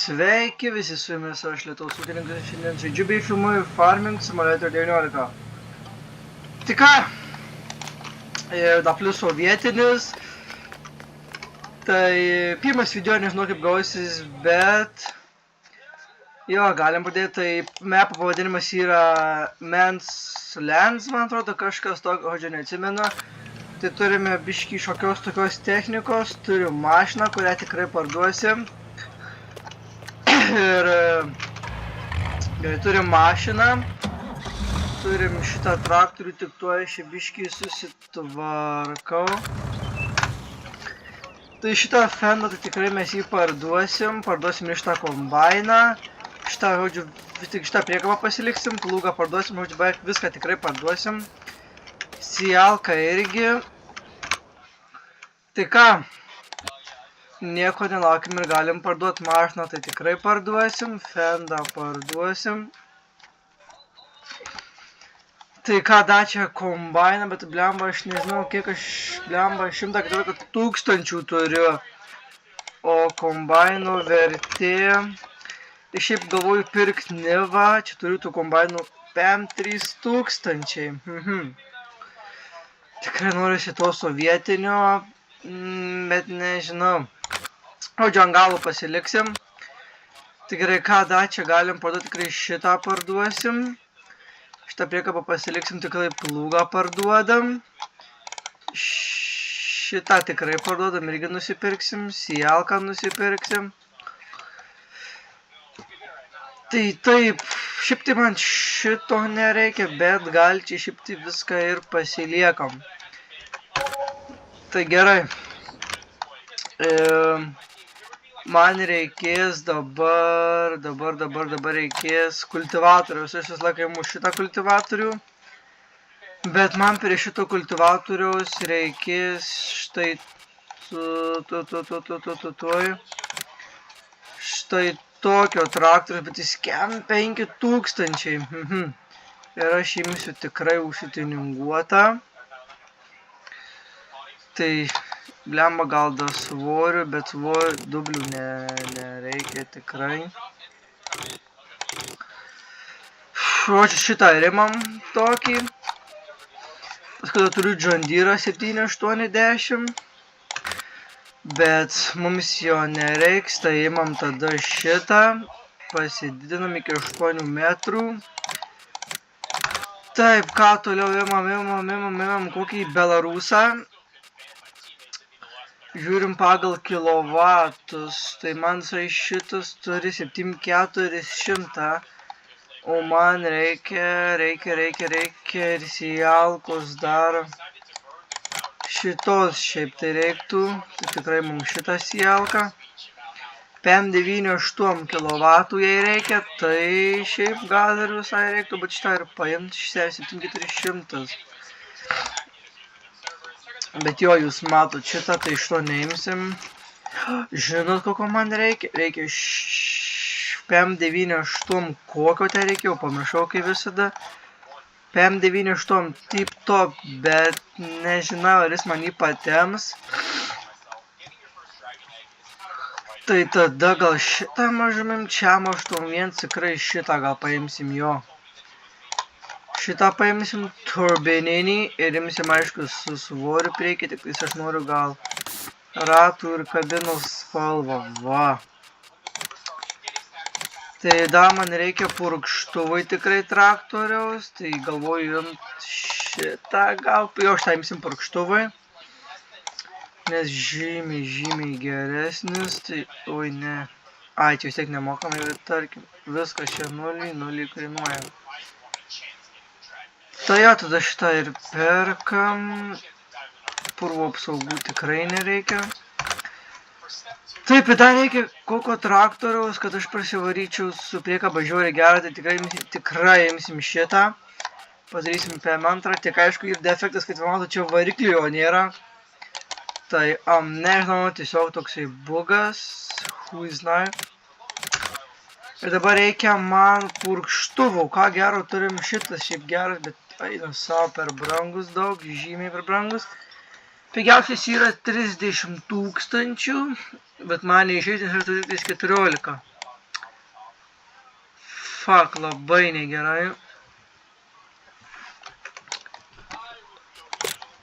Sveiki visi, su jumis aš Lietuvos ūkininkas, šiandien žaidžiu bei filmuoju Farming Simulator 19. Tai ką, da pliuso vietinis, tai pirmas video nežinau kaip gausis, bet jo, galim padėti, tai map pavadinimas yra Man's Lands, man atrodo, kažkas tokio žodžio neatsimenu. Tai turime biškį šokios tokios technikos, turim mašiną, kurią tikrai parduosim. Ir gerai, turim mašiną, turim šitą traktorių, tik tuo šį biškį susitvarkau. Tai šitą fendą tai tikrai mes jį parduosim ir šitą kombainą. Šitą, žodžiu, vis tik šitą priekabą pasiliksim, plūgą parduosim, žodžiu, beveik viską tikrai parduosim. Sijalką irgi. Tai ką, nieko nelaukim ir galim parduoti mašiną, tai tikrai parduosim, fendą parduosim. Tai ką, dačia kombainą, bet blemba, aš nežinau, kiek aš blemba 114 000 turiu. O kombaino vertė, tai šiaip galvoju pirkti Nivą, čia turiu tų kombainų 3000. Tikrai norisi to sovietinio, bet nežinau. Žodžiu, ant galo pasiliksim. Tikrai ką, dačia galim parduoti, tikrai šitą parduosim. Šitą priekabą pasiliksim, tikrai plūgą parduodam. Šitą tikrai parduodam, irgi nusipirksim, sijalką nusipirksim. Tai taip, šiaip tai man šito nereikia, bet gal čia šiaip tai viską ir pasiliekam. Tai gerai. Man reikės dabar reikės kultivatoriaus. Aš vis laiką imu šitą kultivatorių. Bet man prie šito kultivatoriaus reikės štai štai tokio traktoriaus, bet jis kem 5000. Ir aš imsiu tikrai užsitininguotą. Tai blemba gal dar svoriu, bet svoriu dublių nereikia tikrai. Žodžiu, šitą rimam tokį. Paskui turiu John Deere 780. Bet mums jo nereiks, tai imam tada šitą. Pasididinam iki 8 metrų. Taip, ką toliau imam kokį Belarusą. Žiūrim pagal kilovatus, tai man šitas turi 7400, o man reikia ir sijalkos dar šitos šiaip tai reiktų, tai tikrai mums šitą sijalką. 598 kilovatų jai reikia, tai šiaip gal ir visai reiktų, bet šitą ir paimti 7400. Bet jo, jūs matot šitą, tai iš to neimsim. Žinot, kokio man reikia? Reikia 598 kokio tai reikia, jau pamiršau kaip visada. 598 tip top, bet nežinau, ar jis man jį patems. Tai tada gal šitą mažumim, čia 81, tikrai šitą gal paimsim jo. Šitą paimsim turbininį ir imsim aišku su svoriu priekį, tik aš noriu gal ratų ir kabinos spalvą, va. Tai dar man reikia purkštuvai tikrai traktoriaus, tai galvoju imt šitą gal, jo šitą imsim purkštuvai. Nes žymiai geresnis, tai oi ne. Ai, čia vis tiek nemokamai, bet tarkim, viskas čia 0 kainuoja. Tai jo, tada šitą ir perkam. Purvo apsaugų tikrai nereikia. Taip, dar reikia kokio traktoriaus, kad aš prasivaryčiau su priekaba žiauriai gerą, tai tikrai imsim šitą. Padarysim PM2, tiek aišku ir defektas, kad mato, čia variklio nėra. Tai, nežinau, tiesiog toksai bugas, huiznai. Ir dabar reikia man purkštuvų, ką gero turim šitas, šiaip geras, bet eina savo per brangus daug, žymiai per brangus. Pigiausias yra 30 000, bet man neišeis, nes aš turiu 14. fuck, labai negerai.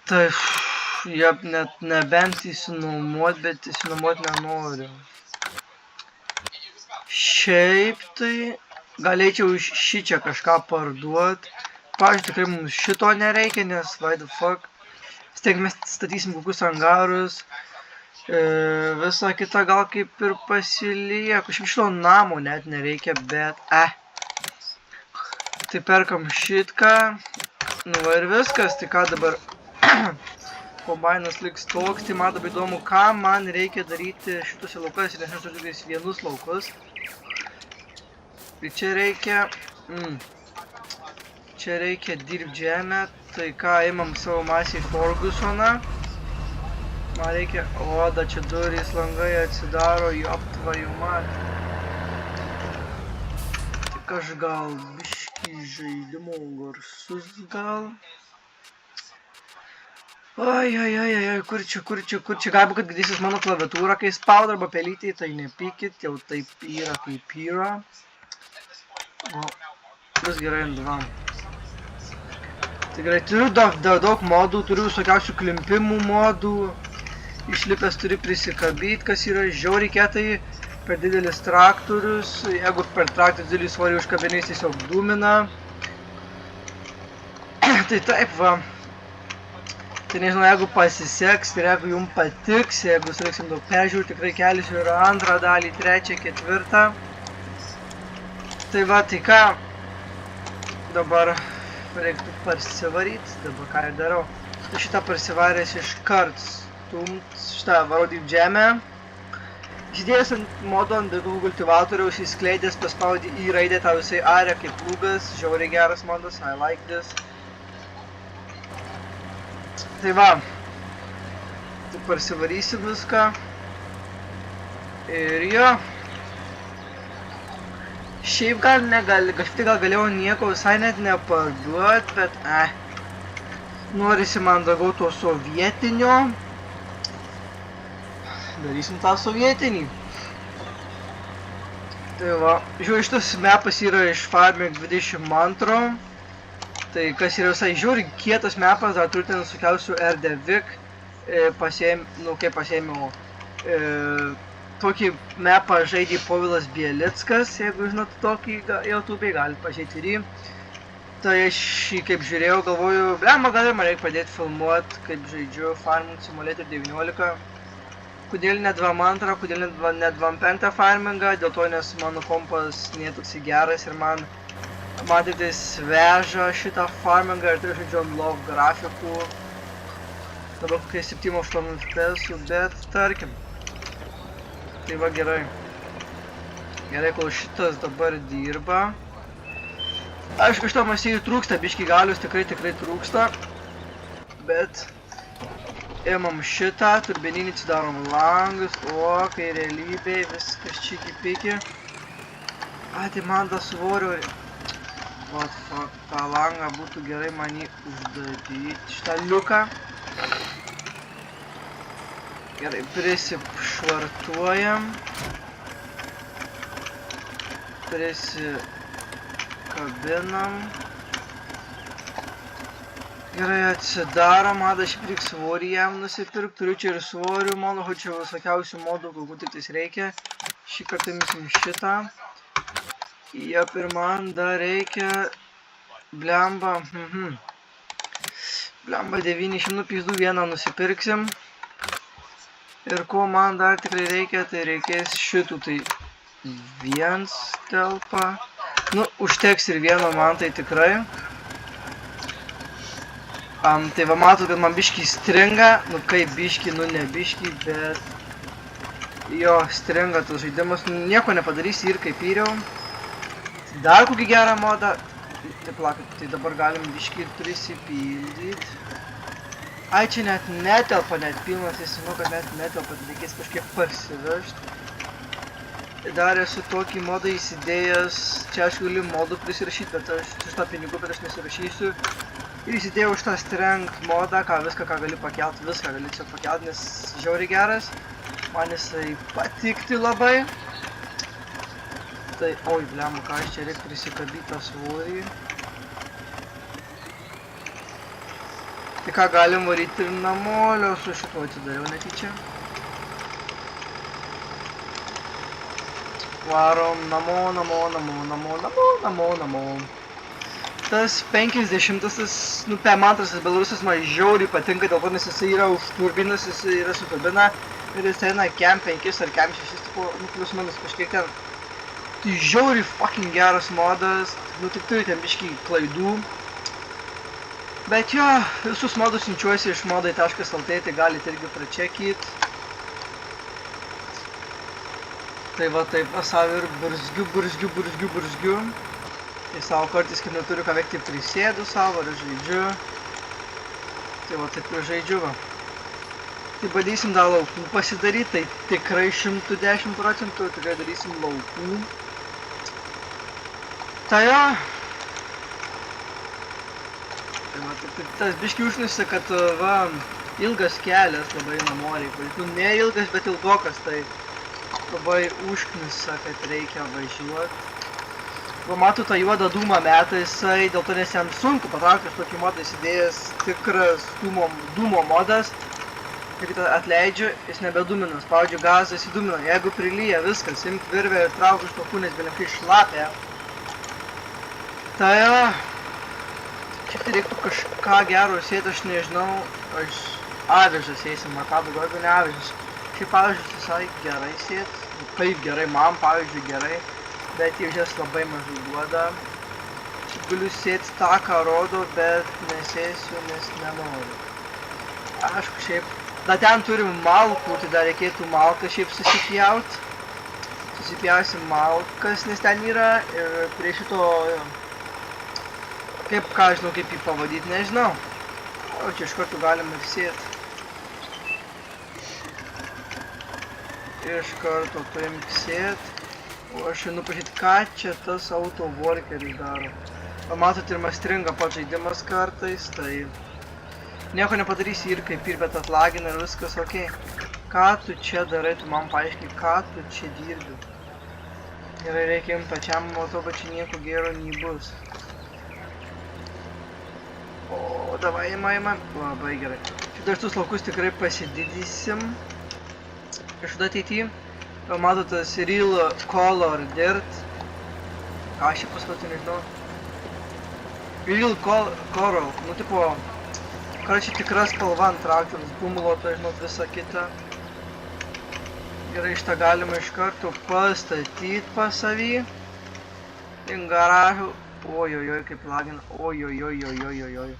Tai, jep, net nebent įsinuomot, bet įsinuomot nenoriu. Šiaip tai galėčiau iš šičia kažką parduot. Pavyzdžiui, tikrai mums šito nereikia, nes why the fuck. Stiek mes statysim kokius angarus. Visa kita gal kaip ir pasilieku. Šito namo net nereikia, bet Tai perkam šitką. Nu va ir viskas, tai ką dabar kombainas liks toks, tai man dabar įdomu, ką man reikia daryti šituose laukuose, nes aš turiu vienus laukus. Tai čia reikia dirbti žemę, tai ką, imam savo masiai Fergusoną. Man reikia, da čia durys, langai atsidaro, joptvaju matį. Tik aš gal biškį žaidimo garsus gal. Oi, kur čia, galbūt, kad girdėsis mano klaviatūra, kai spaudo arba pelytėj, tai nepykit, jau taip yra kaip yra. O, vis gerai ant dvam. Tai gerai, turiu daug modų, turiu visokiausių klimpimų modų. Išlipęs turi prisikabyti, kas yra žiauriai kietai, per didelis traktorius. Jeigu per traktorius didelį svorį užkabiniais tiesiog dūmina. Tai taip va. Tai nežinau, jeigu pasiseks ir jeigu jums patiks, jeigu sureiksim daug peržiūrų, tikrai kelsiu ir antrą dalį, trečią, ketvirtą. Tai va, tai ką, dabar reiktų parsivaryti, dabar ką ir darau. Tai šitą parsivaręs iškart stumt, šitą varau dirbt žemę. Įsidėjęs ant modo ant degų kultivatoriaus, įskleidęs paspaudį į raidę, tau visai aria kaip plūgas, žiauriai geras modas, I like this. Tai va, tu parsivarysi viską ir jo. Šiaip gal galėjau nieko visai net neparduot, bet norisi man daugiau to sovietinio. Darysim tą sovietinį. Tai va, žiūrėjau, šitas mapas yra iš Farming 22. Tai kas yra visai žiūri, kietas mapas, dar turiu ten visokiausių RDVIC, pasėmiau, tokį mapą žaidė Povilas Bielickas, jeigu žinot tokį YouTube'ai, galite pažiūrėti ir jį. Tai aš jį kaip žiūrėjau, galvoju, blemba, gal ir man reikia pradėti filmuoti, kaip žaidžiu Farming Simulator 19. Kodėl ne 22, kodėl ne 25 farmingą, dėl to nes mano kompas netoks geras ir man tik tais veža šitą farmingą ir tai žaidžiu ant low grafikų. Dabar kokie 7-8 FPS, bet tarkim. Tai va gerai. Gerai, kol šitas dabar dirba. Aišku, šitą masijų trūksta, biškį galius tikrai trūksta. Bet imam šitą, turbininį atsidarom langus, o kai realybėj viskas čiki piki. Tai man da svorio. What fuck, tą langą būtų gerai man jį uždaryti, šitą liuką. Gerai, prisipšvartuojam. Prisikabinam. Gerai, atsidarom, aš reikia svorį jam nusipirkt, turiu čia ir svorių modų, čia visokiausių modų, kokių tik tais reikia. Šį kartą imsim šitą. Jep, ir man dar reikia blemba 900 pizdų vieną nusipirksim. Ir ko man dar tikrai reikia, tai reikės šitų, tai viens telpa. Nu, užteks ir vieno man tai tikrai. Tai va matot, kad man biškį stringa, nu kaip biškį, nu ne biškį, bet jo, stringa tas žaidimas, nieko nepadarysi ir kaip įriau. Dar kokį gerą modą, tai dabar galim biškį ir prisipildyti. Čia net netelpa, net pilnas, įsinu, kad net netelpa, tai reikės kažkiek parsivežti. Dar esu tokį modą įsidėjęs, čia aš galiu modų prisirašyti, bet aš šitą pinigų, bet aš nesirašysiu. Ir įsidėjau šitą strength modą, viską, ką gali pakelt, viską gali čia pakelt, nes žiauriai geras. Man jisai patikti labai. Tai, oi, blem, ką aš čia reikia prisikabyti tą svorį. Tai ką, galim varyti ir namolio, su šituo atsidariau netyčia. Varom namo. Tas 50-asis, nu, PM2 Belarusas man žiauriai patinka, dėl to, nes jisai yra už turbinas, jisai yra su turbina ir jis eina Cam 5 ar Cam 6, tipo, nu, plius minus kažkiek ten. Tai žiauriai fucking geras modas, nu, tik turi ten biškį klaidų. Bet jo, visus modus siunčiuosi iš modai.lt, tai galite irgi pračekit. Tai va taip, savo ir burzgiu. Tai savo kartais, kai neturiu ką veikti, prisėdu savo ir žaidžiu. Tai va taip ir žaidžiu va. Tai bandysim dar laukų pasidaryti, tai tikrai 110%, tikrai darysim laukų. Tai jo. Tai va, tai tas biški užnisa, kad va, ilgas kelias labai namoriai. Nu, ne ilgas, bet ilgokas, tai labai užknisa, kad reikia važiuoti. Va, matų tą juodą dūmą metą jisai, dėl to nes jam sunku patraukti iš tokį modą įsidėjęs tikras dūmo modas. Kai atleidžiu, jis nebedūmina, spaudžiu gazą, jis įdūmina. Jeigu prilyja viskas, imt virvę ir traukiu iš tokų, nes belenkai šlapia. Tai jo, šiek tiek reiktų kažką gero sėti, aš nežinau, aš avižas sėsim, ar ką daugiau, jeigu ne avižas. Šiaip avižas visai gerai sėti, kaip gerai, man pavyzdžiui gerai. Bet jaučias labai mažai duoda. Galiu sėti tą, ką rodo, bet nesėsiu, nes nenoriu. Aišku, šiaip, da ten turim malkų, tai dar reikėtų malką šiaip susipjaut. Susipjausim malkas, nes ten yra ir prie šito, kaip, ką žinau, kaip jį pavadyti, nežinau. O čia iš karto galim ir sėti. Iš karto paimk sėti. O aš einu pažiūrėti, ką čia tas autoworkeris daro. Matot, ir man stringa pats žaidimas kartais, tai nieko nepadarysi ir kaip ir, bet atlagina ir viskas ok. Ką tu čia darai, tu man paaiškiai, ką tu čia dirbi. Gerai, reikia jums pačiam, o to pačiu nieko gero nebus. O, davai, ima. Labai gerai. Šitą šitus laukus tikrai pasididysim. Ir šitą ateityje. Matot, tas Real Color Dirt. Ką aš čia paskutį nežinau. Real Coral, nu tipo, čia tikras spalva ant traktorius, gumulota, žinot, visa kita. Gerai, šitą galima iš karto pastatyti pas savį. In garažų. Ojojoj, kaip lagina. Ojojoj.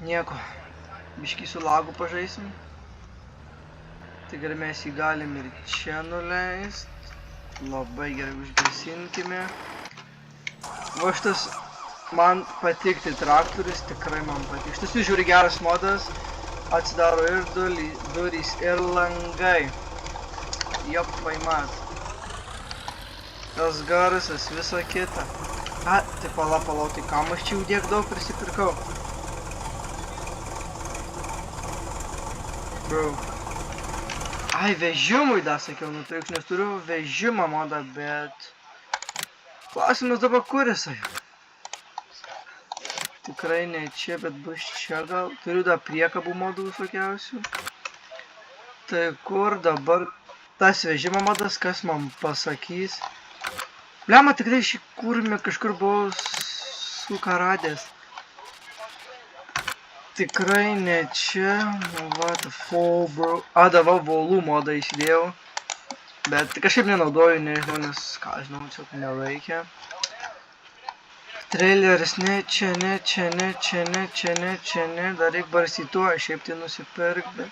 Nieko. Biškį su lagu pažaisim. Tai gerai, mes jį galim ir čia nuleist. Labai gerai užgesinkime. Va šitas man patikti traktorius, tikrai man patik. Šitas žiūri geras modas. Atsidaro ir durys, ir langai. Jop, vaimat. Tas garsas, visa kita. A, tai palau, tai kam aš čia jau tiek daug prisipirkau? Bro. Ai, vežimui dar sakiau, nu tai nes turiu vežimą modą, bet... Klausimas dabar kur jisai? Tikrai ne čia, bet bus čia gal. Turiu dar priekabų modų visokiausių. Tai kur dabar tas vežimo modas, kas man pasakys? Blema, tikrai šį kūrime kažkur buvau sukaradęs. Tikrai ne čia, what the fuck, bro. A, dabar volų modą įsidėjau. Bet kažkaip nenaudoju, nežinau, nes ką žinau, čia neveikia. Traileris, ne čia, dar reik barstytuo, šiaip tai nusipirk, bet,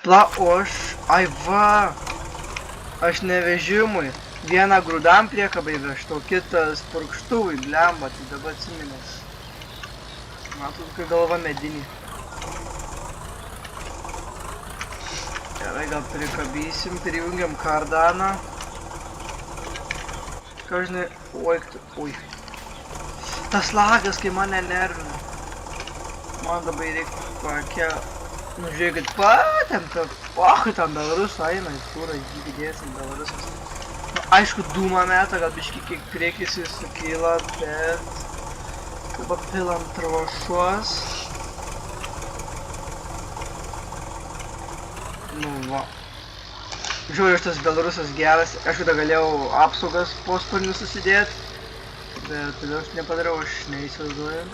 Pla, o aš, ai va, aš nevežimui. Vieną grūdam priekabai vežtu, o kitas purkštuvui, blemba, tai dabar atsiminęs. Matot, kai galva medinį. Gerai, gal prikabysim, prijungiam kardaną. Ką žinai, oi. Tas lagas, kai mane nervina. Man dabar reikia kokia... Nu, žiūrėkit, patempia. Ten Belarus eina, į fūrą, įdėsim Belarusas. Nu, Aišku, dūmą metą, gal biškį kiek priekis jis sukyla, bet... Dabar pilam trąšos. Nu va. Žiūrėjau, šitas Belarusas geras. Aišku, da galėjau apsaugas po sparnių susidėti. Bet tada aš nepadariau, aš neįsivaizduoju.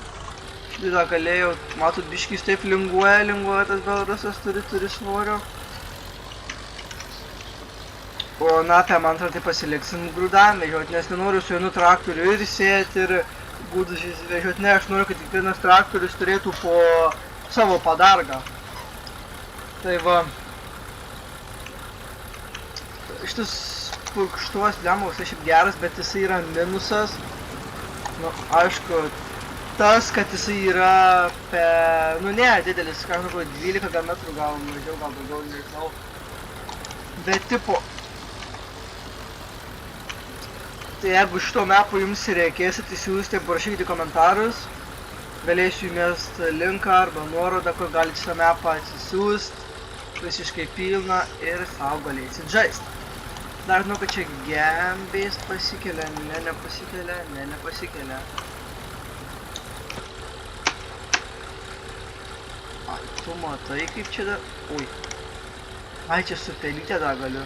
Štai da galėjau, matot, biškis taip linguoja tas Belarusas, turi svorio. O na, apie antrą tai pasiliksim grūdam vežioti, nes nenoriu su vienu traktoriu ir sėti, ir gūdus vežioti. Ne, aš noriu, kad kiekvienas traktorius turėtų po savo padargą. Tai va. Šitas purkštuvas lemavas šiaip geras, bet jisai yra minusas. Nu, aišku, tas, kad jisai yra nu ne, didelis, ką žinau, 12 metrų, gal mažiau, gal daugiau, nežinau. Bet tipo, tai jeigu šito mepo jums reikėsit, įsiųsti, parašykite komentarus. Galėsiu įmest linką arba nuorodą, kur galite šitą mepą atsisiųst. Visiškai pilną ir sau galėsit žaist. Dar žinau, kad čia gembės pasikelia, nepasikelia, nepasikelia. Ai, tu matai kaip čia dar... Ui. Ai, čia su pelytė dar galiu.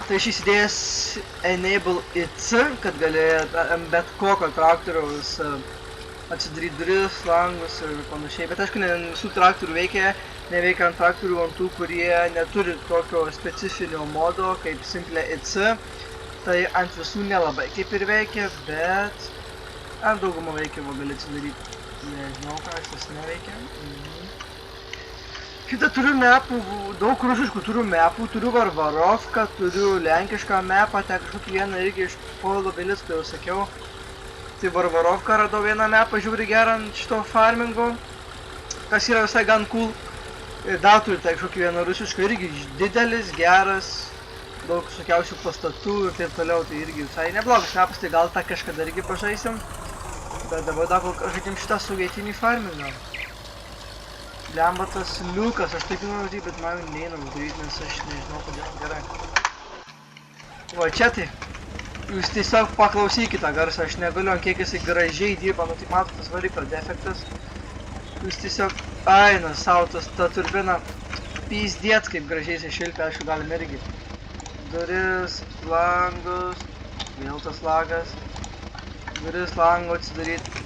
Tai šis įdėjęs Enable IC, kad galėjot bet kokio traktoriaus atsidaryti duris, langus ir panašiai. Bet aišku, ne visų traktorių neveikia ant traktorių ant tų, kurie neturi tokio specifinio modo kaip Simple IC. Tai ant visų nelabai kaip ir veikia, bet ant daugumą veikia, gali atsidaryti. Nežinau, ką šis neveikia. Šitą turiu mepų, daug rusiškų turiu mepų, turiu Varvarovką, turiu lenkišką mepą, ten kažkokį vieną irgi iš Povilo Belicko jau sakiau. Tai Varvarovką radau vieną mepą, žiūri gerą ant šito farmingo, kas yra visai gan cool. Ir dar turiu tai kažkokį vieną rusišką, irgi didelis, geras, daug visokiausių pastatų ir taip toliau, tai irgi visai neblogas mepas, tai gal tą kažkada irgi pažaisim. Bet dabar dar kol žaidim šitą sovietinį farmingą. Lemba tas liukas, aš taip noriu daryti, bet man neina uždaryti, nes aš nežinau kodėl. Gerai. Va čia tai. Jūs tiesiog paklausykite tą garsą, aš negaliu, ant kiek jisai gražiai dirba, nu tai matot tas variklio defektas. Jūs tiesiog aina savo ta turbina. Pyzdėt kaip gražiai jisai šilpia, aišku galim irgi. Duris, langus, vėl tas lagas. Duris, lango atsidaryti.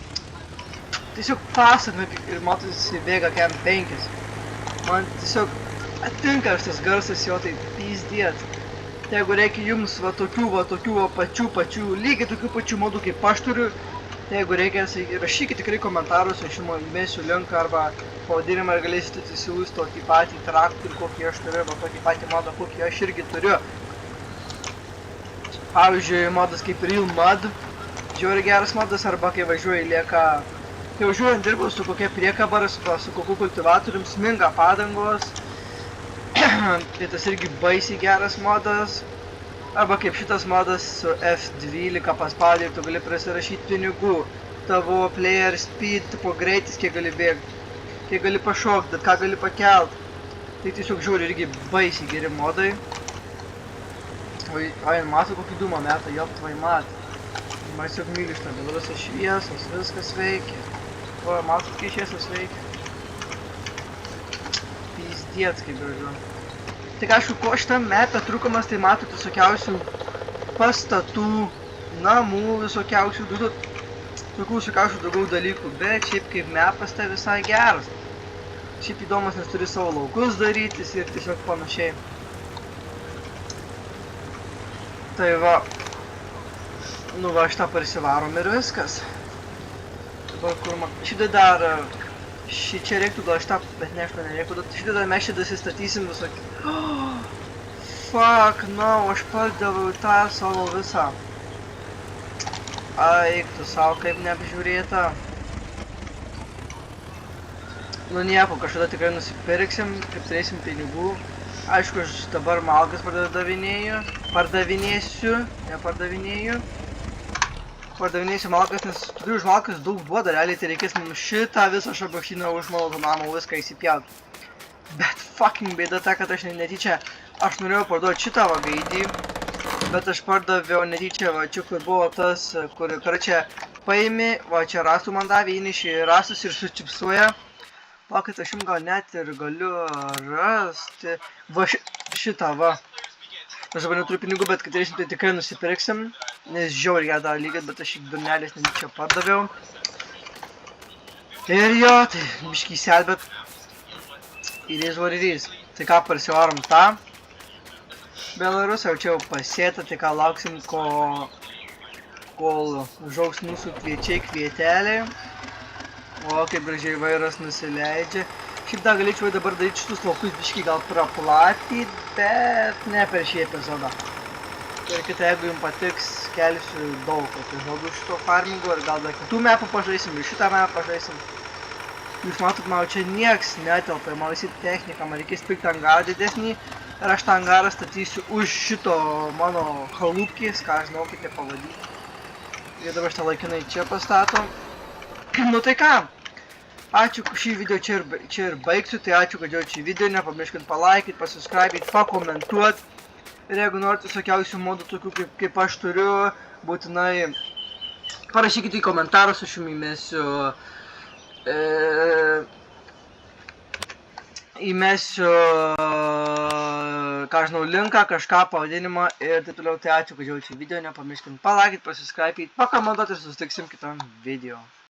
Tiesiog pasakme ir matot jisai bėga kem 5. Man tiesiog atinka šitas garsas jo, tai pyzdėt. Jeigu reikia jums va tokių pačių, lygiai tokių pačių modų kaip aš turiu, jeigu reikia, rašykite tikrai komentarus, aš jums įmėsiu linką arba pavadinimą ir galėsite atsisiųsti tokį patį traktorių, kokį aš turiu, arba tokį patį modą, kokį aš irgi turiu. Pavyzdžiui, modas kaip Real Mud, žiauriai geras modas, arba kai važiuoju lieka... Kai važiuojant dirbau su kokia priekaba, su kokiu kultivatorium, sminga padangos. Tai tas irgi baisiai geras modas. Arba kaip šitas modas su F12 paspaudai ir tu gali prisirašyti pinigų. Tavo player speed, tipo greitis, kiek gali bėgti, kiek gali pašokti, ką gali pakelt. Tai tiesiog žiūri irgi baisiai geri modai. Ai, mato kokį dūmą metą, jop tvai mat. Man tiesiog myliu šitą, Belarusas šviesos, viskas veikia. O, matot, kai šviesos veikia. Pyzdėt, kaip gražu. Tik aišku, ko šitam mepė trūkumas, tai matot visokiausių pastatų, namų visokiausių, tokių visokiausių daugiau dalykų, bet šiaip kaip mepas tai visai geras. Šiaip įdomus, nes turi savo laukus darytis ir tiesiog panašiai. Tai va, nu va, šitą parsivarom ir viskas. Dabar kur man... Šitą dar... Čia reiktų gal šitą, bet ne, šitą nereiktų. Šitą dar mes čia dasistatysim visokį. Fuck, no, aš padaviau tą savo visą. Eik tu savo kaip neapžiūrėta. Nu nieko, kažkada tikrai nusipirksim, kaip turėsim pinigų. Aišku, aš dabar malkas pardavinėsiu, nepardavinėju. Pardavinėsiu malkas, nes turiu už malkas daug duoda, realiai tai reikės mums šitą visą šabašyną užmalotą namą viską įsipjauti. Bet fucking bėda ta, kad aš netyčia aš norėjau parduoti šitą va gaidį, bet aš pardaviau netyčia va čia, kur buvo tas, kur čia paimi, va čia rastų man davė, įneši rastus ir sučipsuoja. Pakait, aš jums gal net ir galiu rasti va šitą va. Aš dabar neturiu pinigų, bet kai turėsim, tai tikrai nusipirksim, nes žiauriai ją dar lygiai, bet aš į durnelės netyčia pardaviau. Ir jo, tai biškį selbet. Ir is what it is. Tai ką, parsivarom tą. Belarusą jau čia jau pasėta, tai ką lauksim, kol užaugs mūsų kviečiai, kvieteliai. O, kaip gražiai vairas nusileidžia. Šiaip dar galėčiau dabar daryti šitus laukus biškį gal praplatyti, bet ne per šį epizodą. Ir kitą, jeigu jums patiks, kelsiu daug epizodų šito farmingo ir gal dar kitų mapų pažaisim ir šitą mapą pažaisim. Jūs matot, man čia nieks netelpa, man visi technika, man reikės pirkti angarą didesnį ir aš tą angarą statysiu už šito mano chalupkės, ką aš žinau, kaip jie pavadyti. Ir dabar šitą laikinai čia pastatom. Nu tai ką? Ačiū šį video čia ir baigsiu, tai ačiū, kad žiūrėjot šį video, nepamirškit palaikyti, pasubscribeit, pakomentuot. Ir jeigu norite visokiausių modų tokių kaip aš turiu, būtinai parašykite į komentarus, aš jums įmesiu, ką žinau, linką, kažką, pavadinimą ir taip toliau. Tai ačiū, kad žiūrėjot šį video, nepamirškit palaikyti, pasubscribeit, pakomentuot ir susitiksim kitam video.